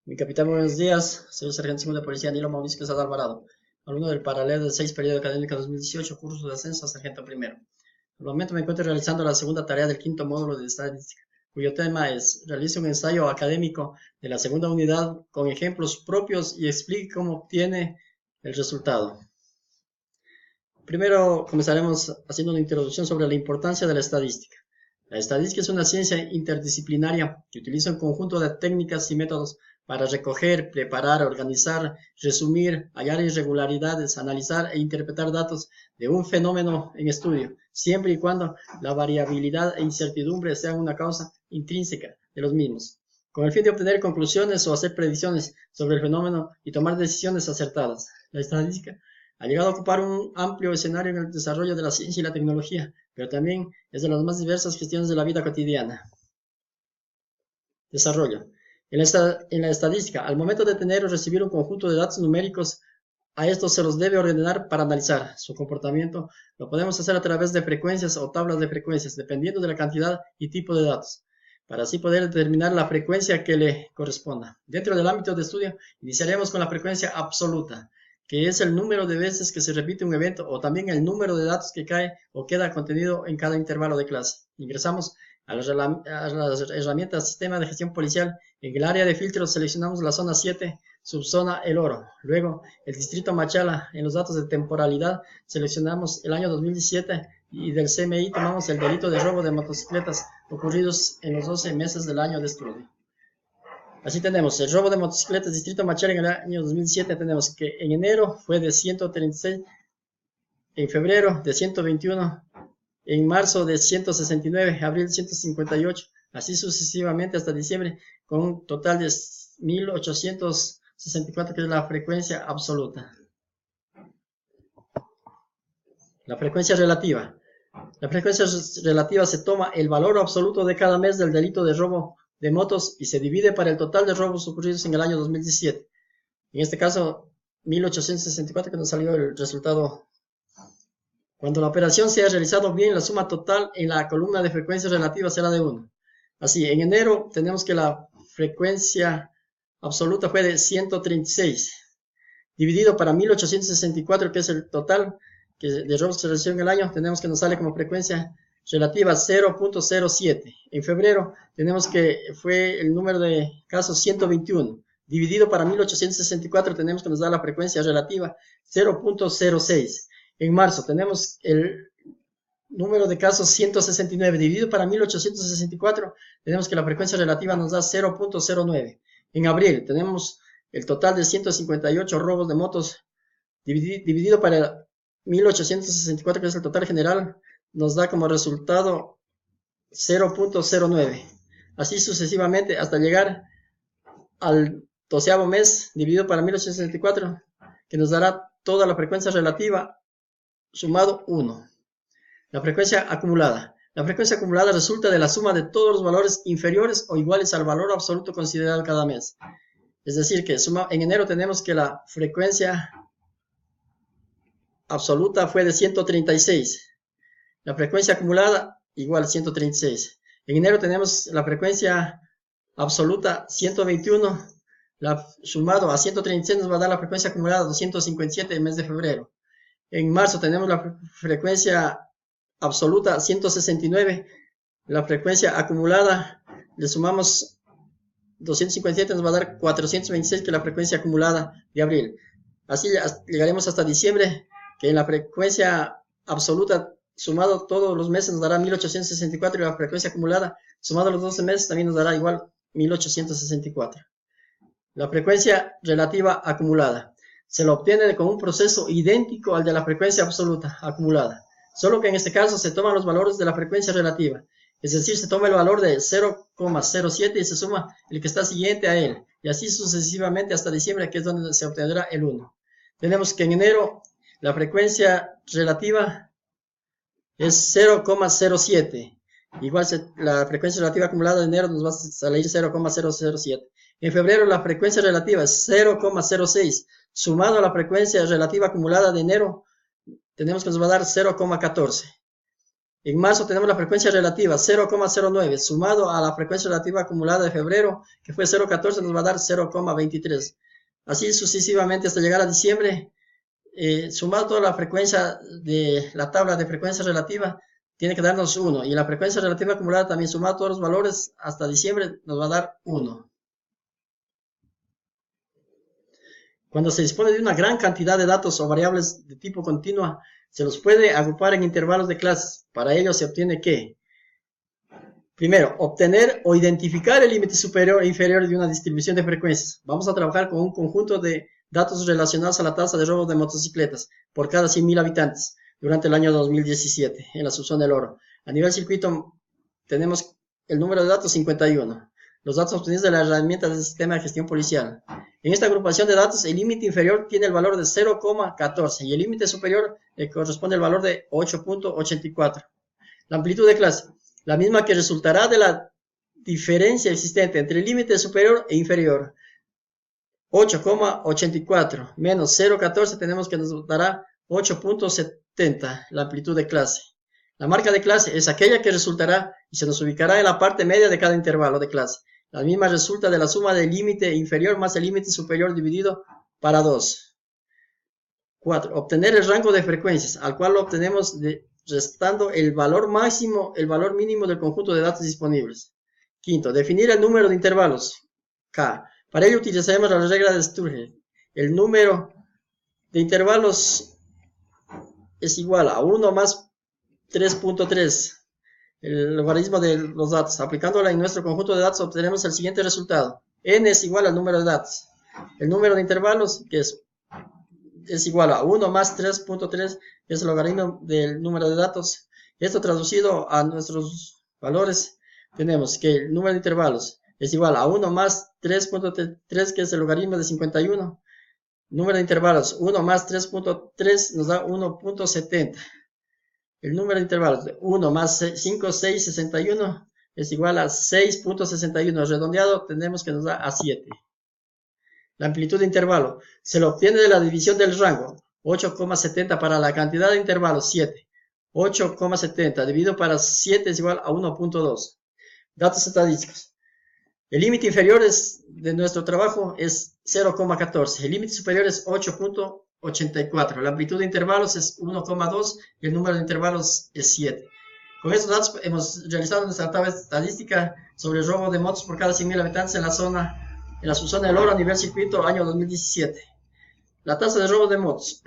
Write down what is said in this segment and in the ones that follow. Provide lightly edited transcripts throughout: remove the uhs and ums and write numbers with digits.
Mi capitán, buenos días. Soy el sargento segundo de policía Nilo Mauricio Quesada Alvarado, alumno del paralelo del 6 periodo académico 2018, curso de ascenso a sargento primero. Al momento me encuentro realizando la segunda tarea del quinto módulo de estadística, cuyo tema es: realice un ensayo académico de la segunda unidad con ejemplos propios y explique cómo obtiene el resultado. Primero comenzaremos haciendo una introducción sobre la importancia de la estadística. La estadística es una ciencia interdisciplinaria que utiliza un conjunto de técnicas y métodos para recoger, preparar, organizar, resumir, hallar irregularidades, analizar e interpretar datos de un fenómeno en estudio, siempre y cuando la variabilidad e incertidumbre sean una causa intrínseca de los mismos, con el fin de obtener conclusiones o hacer predicciones sobre el fenómeno y tomar decisiones acertadas. La estadística ha llegado a ocupar un amplio escenario en el desarrollo de la ciencia y la tecnología, pero también es de las más diversas cuestiones de la vida cotidiana. Desarrollo. En la estadística, al momento de tener o recibir un conjunto de datos numéricos, a estos se los debe ordenar para analizar su comportamiento. Lo podemos hacer a través de frecuencias o tablas de frecuencias, dependiendo de la cantidad y tipo de datos, para así poder determinar la frecuencia que le corresponda. Dentro del ámbito de estudio, iniciaremos con la frecuencia absoluta, que es el número de veces que se repite un evento o también el número de datos que cae o queda contenido en cada intervalo de clase. Ingresamos a las herramientas Sistema de Gestión Policial. En el área de filtros seleccionamos la zona 7, subzona El Oro. Luego, el distrito Machala. En los datos de temporalidad seleccionamos el año 2017 y del CMI tomamos el delito de robo de motocicletas ocurridos en los 12 meses del año de estudio. Así tenemos el robo de motocicletas distrito Machala en el año 2007. Tenemos que en enero fue de 136, en febrero de 121, en marzo de 169, abril 158, así sucesivamente hasta diciembre, con un total de 1864, que es la frecuencia absoluta. La frecuencia relativa. La frecuencia relativa se toma el valor absoluto de cada mes del delito de robo de motos y se divide para el total de robos ocurridos en el año 2017. En este caso, 1864, que nos salió el resultado. Cuando la operación se ha realizado bien, la suma total en la columna de frecuencia relativa será de 1. Así, en enero tenemos que la frecuencia absoluta fue de 136, dividido para 1864, que es el total de robos que se realizó en el año. Tenemos que nos sale como frecuencia relativa 0.07. En febrero tenemos que fue el número de casos 121, dividido para 1864, tenemos que nos da la frecuencia relativa 0.06. En marzo tenemos el número de casos 169, dividido para 1864, tenemos que la frecuencia relativa nos da 0.09. En abril tenemos el total de 158 robos de motos, dividido para 1864, que es el total general, nos da como resultado 0.09. Así sucesivamente hasta llegar al 12º mes, dividido para 1864, que nos dará toda la frecuencia relativa sumado 1. La frecuencia acumulada. La frecuencia acumulada resulta de la suma de todos los valores inferiores o iguales al valor absoluto considerado cada mes. Es decir, que en enero tenemos que la frecuencia absoluta fue de 136. La frecuencia acumulada igual a 136. En enero tenemos la frecuencia absoluta 121. Sumado a 136 nos va a dar la frecuencia acumulada 257 en el mes de febrero. En marzo tenemos la frecuencia absoluta 169, la frecuencia acumulada le sumamos 257, nos va a dar 426, que es la frecuencia acumulada de abril. Así llegaremos hasta diciembre, que en la frecuencia absoluta sumado todos los meses nos dará 1864, y la frecuencia acumulada sumado los 12 meses también nos dará igual 1864. La frecuencia relativa acumulada se lo obtiene con un proceso idéntico al de la frecuencia absoluta acumulada, solo que en este caso se toman los valores de la frecuencia relativa, es decir, se toma el valor de 0.07 y se suma el que está siguiente a él, y así sucesivamente hasta diciembre, que es donde se obtendrá el 1. Tenemos que en enero la frecuencia relativa es 0.07, igual la frecuencia relativa acumulada de enero nos va a salir 0.007. En febrero la frecuencia relativa es 0.06, sumado a la frecuencia relativa acumulada de enero, tenemos que nos va a dar 0.14. En marzo tenemos la frecuencia relativa 0,09 sumado a la frecuencia relativa acumulada de febrero, que fue 0,14, nos va a dar 0,23. Así sucesivamente hasta llegar a diciembre. Sumado toda la frecuencia de la tabla de frecuencia relativa, tiene que darnos 1. Y la frecuencia relativa acumulada también, sumado todos los valores hasta diciembre, nos va a dar 1. Cuando se dispone de una gran cantidad de datos o variables de tipo continua, se los puede agrupar en intervalos de clases. Para ello se obtiene que, primero, obtener o identificar el límite superior e inferior de una distribución de frecuencias. Vamos a trabajar con un conjunto de datos relacionados a la tasa de robo de motocicletas por cada 100.000 habitantes durante el año 2017 en la subzona del Oro. A nivel circuito tenemos el número de datos 51. Los datos obtenidos de la herramienta del sistema de gestión policial. En esta agrupación de datos, el límite inferior tiene el valor de 0,14 y el límite superior corresponde al valor de 8,84. La amplitud de clase, la misma que resultará de la diferencia existente entre el límite superior e inferior. 8,84 menos 0,14 tenemos que nos dará 8,70 la amplitud de clase. La marca de clase es aquella que resultará y se nos ubicará en la parte media de cada intervalo de clase. La misma resulta de la suma del límite inferior más el límite superior dividido para 2. 4. Obtener el rango de frecuencias, al cual lo obtenemos restando el valor máximo, el valor mínimo del conjunto de datos disponibles. 5. Definir el número de intervalos, K. Para ello utilizaremos la regla de Sturge. El número de intervalos es igual a 1 más 3.3. El logaritmo de los datos. Aplicándola en nuestro conjunto de datos obtenemos el siguiente resultado. N es igual al número de datos. El número de intervalos, que es igual a 1 más 3.3, que es el logaritmo del número de datos. Esto traducido a nuestros valores, tenemos que el número de intervalos es igual a 1 más 3.3, que es el logaritmo de 51. Número de intervalos, 1 más 3.3 nos da 1.70. El número de intervalos de 1 más 5, 6, 61 es igual a 6.61. Redondeado tenemos que nos da a 7. La amplitud de intervalo se lo obtiene de la división del rango. 8,70 para la cantidad de intervalos 7. 8,70 dividido para 7 es igual a 1.2. Datos estadísticos. El límite inferior de nuestro trabajo es 0,14. El límite superior es 8.84. La amplitud de intervalos es 1,2 y el número de intervalos es 7. Con estos datos hemos realizado nuestra tabla estadística sobre el robo de motos por cada 100.000 habitantes en la subzona del Oro a nivel circuito año 2017. La tasa de robo de motos.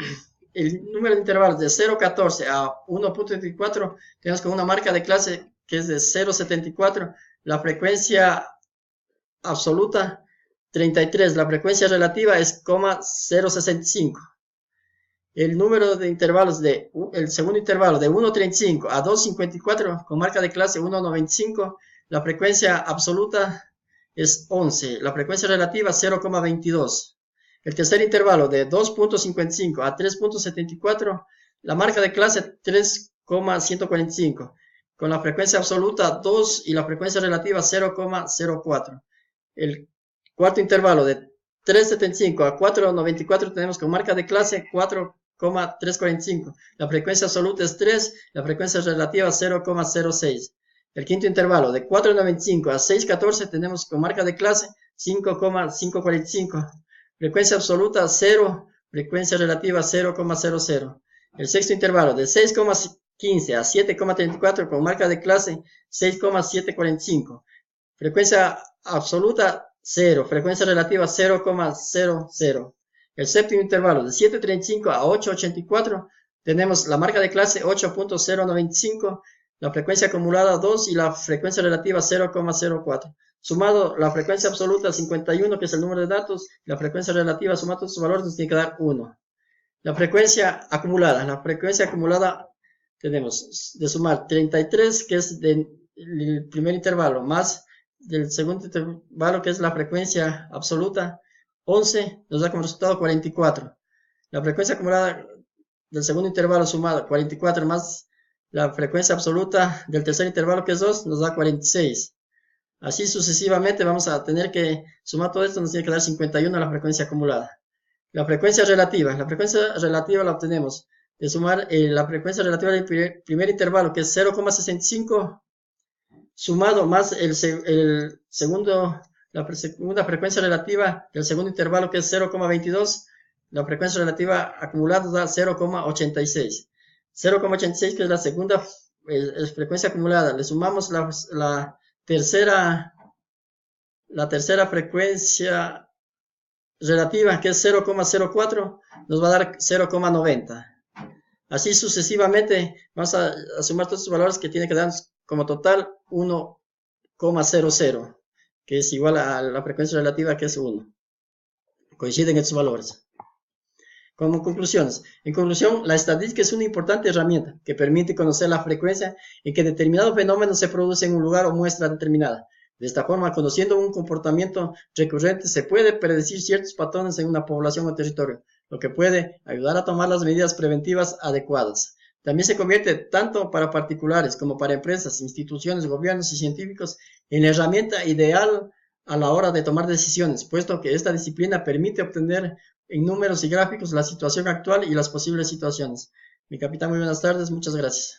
El número de intervalos de 0,14 a 1.24 tenemos con una marca de clase que es de 0,74. La frecuencia absoluta 33, la frecuencia relativa es 0,065. El número de intervalos el segundo intervalo de 1.35 a 2.54 con marca de clase 1.95, la frecuencia absoluta es 11, la frecuencia relativa 0,22. El tercer intervalo de 2.55 a 3.74, la marca de clase 3,145, con la frecuencia absoluta 2 y la frecuencia relativa 0,04. El cuarto intervalo de 3.75 a 4.94 tenemos con marca de clase 4,345. La frecuencia absoluta es 3, la frecuencia relativa 0,06. El quinto intervalo de 4.95 a 6.14 tenemos con marca de clase 5,545. Frecuencia absoluta 0, frecuencia relativa 0,00. El sexto intervalo de 6,15 a 7,34 con marca de clase 6,745. Frecuencia absoluta 0, frecuencia relativa 0,00. El séptimo intervalo de 7.35 a 8.84 tenemos la marca de clase 8.095, la frecuencia acumulada 2 y la frecuencia relativa 0,04. Sumado la frecuencia absoluta 51, que es el número de datos, y la frecuencia relativa sumando sus valores nos tiene que dar 1. La frecuencia acumulada tenemos de sumar 33, que es del primer intervalo, más del segundo intervalo, que es la frecuencia absoluta 11, nos da como resultado 44. La frecuencia acumulada del segundo intervalo sumada 44 más la frecuencia absoluta del tercer intervalo, que es 2, nos da 46. Así sucesivamente vamos a tener que sumar todo esto, nos tiene que dar 51 la frecuencia acumulada. La frecuencia relativa la obtenemos de sumar la frecuencia relativa del primer intervalo, que es 0,65, sumado más la segunda frecuencia relativa del segundo intervalo, que es 0,22, la frecuencia relativa acumulada da 0,86. 0,86, que es la segunda frecuencia acumulada. Le sumamos la tercera frecuencia relativa, que es 0,04, nos va a dar 0,90. Así sucesivamente vamos a sumar todos estos valores, que tiene que darnos como total 1,00, que es igual a la frecuencia relativa, que es 1. Coinciden estos valores. Como conclusiones. En conclusión, la estadística es una importante herramienta que permite conocer la frecuencia en que determinado fenómeno se produce en un lugar o muestra determinada. De esta forma, conociendo un comportamiento recurrente, se puede predecir ciertos patrones en una población o territorio, lo que puede ayudar a tomar las medidas preventivas adecuadas. También se convierte, tanto para particulares como para empresas, instituciones, gobiernos y científicos, en la herramienta ideal a la hora de tomar decisiones, puesto que esta disciplina permite obtener en números y gráficos la situación actual y las posibles situaciones. Mi capitán, muy buenas tardes, muchas gracias.